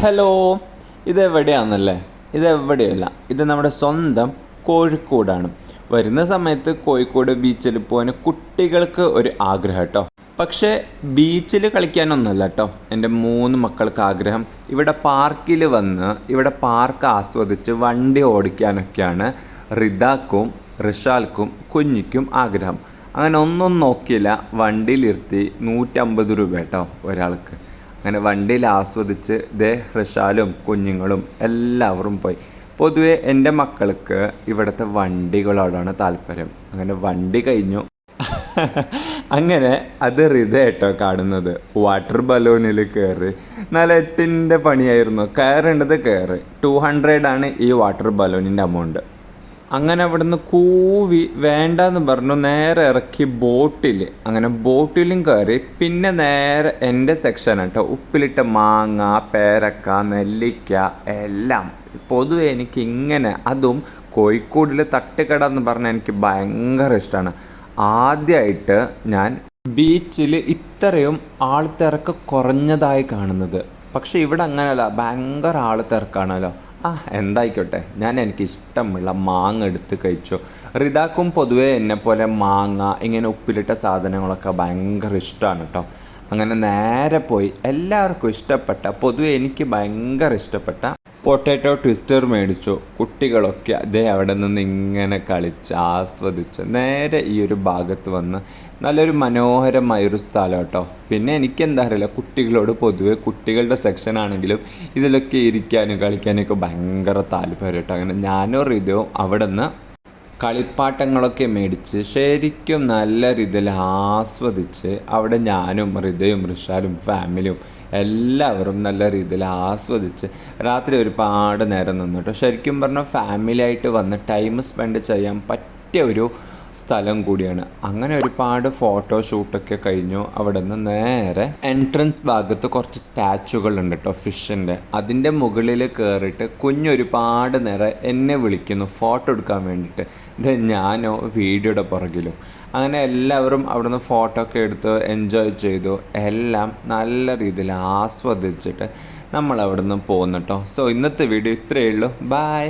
Hello, ഇതെവിടെയാണെന്നല്ലേ? ഇതെവിടെയല്ല, ഇത് നമ്മുടെ സ്വന്തം കോഴിക്കോടാണ്. വരുന്ന സമയത്ത് കോഴിക്കോട് ബീച്ചിൽ പോകാൻ കുട്ടികൾക്ക് ഒരു ആഗ്രഹം കേട്ടോ. പക്ഷേ ബീച്ചിൽ കളിക്കാനൊന്നുമല്ല കേട്ടോ എൻ്റെ 3 മക്കൾക്ക് ആഗ്രഹം. ഇവിടെ പാർക്കിൽ വന്ന് ഇവിടെ പാർക്ക് ആസ്വദിച്ച് വണ്ടി ഓടിക്കാനൊക്കെയാണ് റിദാക്കും റിഷാൽക്കും കുഞ്ഞിക്കും ആഗ്രഹം. അങ്ങനെ ഒന്നും നോക്കിയില്ല, വണ്ടിയിലിരുത്തി 150 രൂപ കേട്ടോ ഒരാൾക്ക്. അങ്ങനെ വണ്ടിയിൽ ആസ്വദിച്ച് റിഷാലും കുഞ്ഞുങ്ങളും എല്ലാവരും പോയി. പൊതുവെ എൻ്റെ മക്കൾക്ക് ഇവിടുത്തെ വണ്ടികളോടാണ് താല്പര്യം. അങ്ങനെ വണ്ടി കഴിഞ്ഞു. അങ്ങനെ അത് റിത കേട്ടോ കാണുന്നത്. വാട്ടർ ബലൂണിൽ കയറി നല്ല 8ൻ്റെ പണിയായിരുന്നു. കയറേണ്ടത് കയറി 200 ആണ് ഈ വാട്ടർ ബലൂണിൻ്റെ എമൗണ്ട്. അങ്ങനെ അവിടെ നിന്ന് കൂവി വേണ്ടെന്ന് പറഞ്ഞു നേരെ ഇറക്കി ബോട്ടിൽ. അങ്ങനെ ബോട്ടിലും കയറി. പിന്നെ നേരെ എൻ്റെ സെക്ഷൻ കേട്ടോ. ഉപ്പിലിട്ട മാങ്ങ, പേരക്ക, നെല്ലിക്ക എല്ലാം. പൊതുവെ എനിക്ക് ഇങ്ങനെ, അതും കോഴിക്കോടിൽ തട്ടുകട എന്ന് പറഞ്ഞാൽ എനിക്ക് ഭയങ്കര ഇഷ്ടമാണ്. ആദ്യമായിട്ട് ഞാൻ ബീച്ചിൽ ഇത്രയും ആൾത്തിരക്ക് കുറഞ്ഞതായി കാണുന്നത്. പക്ഷെ ഇവിടെ അങ്ങനെയല്ല, ഭയങ്കര ആൾത്തിരക്കാണല്ലോ. എന്തായിക്കോട്ടെ, എനിക്കിഷ്ടമുള്ള മാങ്ങ എടുത്ത് കഴിച്ചു. റിദാക്കും പൊതുവേ എന്നെപ്പോലെ മാങ്ങ ഇങ്ങനെ ഉപ്പിലിട്ട സാധനങ്ങളൊക്കെ ഭയങ്കര ഇഷ്ടമാണ് കേട്ടോ. അങ്ങനെ നേരെ പോയി എല്ലാവർക്കും ഇഷ്ടപ്പെട്ട, പൊതുവെ എനിക്ക് ഭയങ്കര ഇഷ്ടപ്പെട്ട പൊട്ടാറ്റോ ട്വിസ്റ്റർ മേടിച്ചു. കുട്ടികളൊക്കെ അവിടെ നിന്ന് ഇങ്ങനെ കളിച്ച് ആസ്വദിച്ച് നേരെ ഈ ഒരു ഭാഗത്ത് വന്ന് നല്ലൊരു മനോഹരമായൊരു സ്ഥലം കേട്ടോ. പിന്നെ എനിക്കെന്താ അറിയില്ല, കുട്ടികളോട് പൊതുവെ കുട്ടികളുടെ സെക്ഷൻ ആണെങ്കിലും ഇതിലൊക്കെ ഇരിക്കാനും കളിക്കാനൊക്കെ ഭയങ്കര താല്പര്യം കേട്ടോ. അങ്ങനെ ഞാനോ റിതയും അവിടെ നിന്ന് കളിപ്പാട്ടങ്ങളൊക്കെ മേടിച്ച് ശരിക്കും നല്ല രീതിയിൽ ആസ്വദിച്ച് അവിടെ ഞാനും റിതയും റിഷാലും ഫാമിലിയും എല്ലാവരും നല്ല രീതിയിൽ ആസ്വദിച്ച് രാത്രി ഒരുപാട് നേരം നിന്നിട്ട് ശരിക്കും പറഞ്ഞാൽ ഫാമിലിയായിട്ട് വന്ന് ടൈം സ്പെൻഡ് ചെയ്യാൻ പറ്റിയ ഒരു സ്ഥലം കൂടിയാണ്. അങ്ങനെ ഒരുപാട് ഫോട്ടോഷൂട്ടൊക്കെ കഴിഞ്ഞു. അവിടെ നിന്ന് നേരെ എൻട്രൻസ് ഭാഗത്ത് കുറച്ച് സ്റ്റാച്ചുകളുണ്ട് കേട്ടോ, ഫിഷിൻ്റെ. അതിൻ്റെ മുകളിൽ കയറിയിട്ട് കുഞ്ഞൊരുപാട് നേരം എന്നെ വിളിക്കുന്നു ഫോട്ടോ എടുക്കാൻ വേണ്ടിയിട്ട്. ഇത് ഞാനോ വീഡിയോയുടെ പുറകിലും. അങ്ങനെ എല്ലാവരും അവിടുന്ന് ഫോട്ടോ ഒക്കെ എടുത്ത് എൻജോയ് ചെയ്തു. എല്ലാം നല്ല രീതിയിൽ ആസ്വദിച്ചിട്ട് നമ്മൾ അവിടുന്ന് പോകുന്നു കേട്ടോ. സോ ഇന്നത്തെ വീഡിയോ ഇത്രയേ ഉള്ളൂ. ബൈ.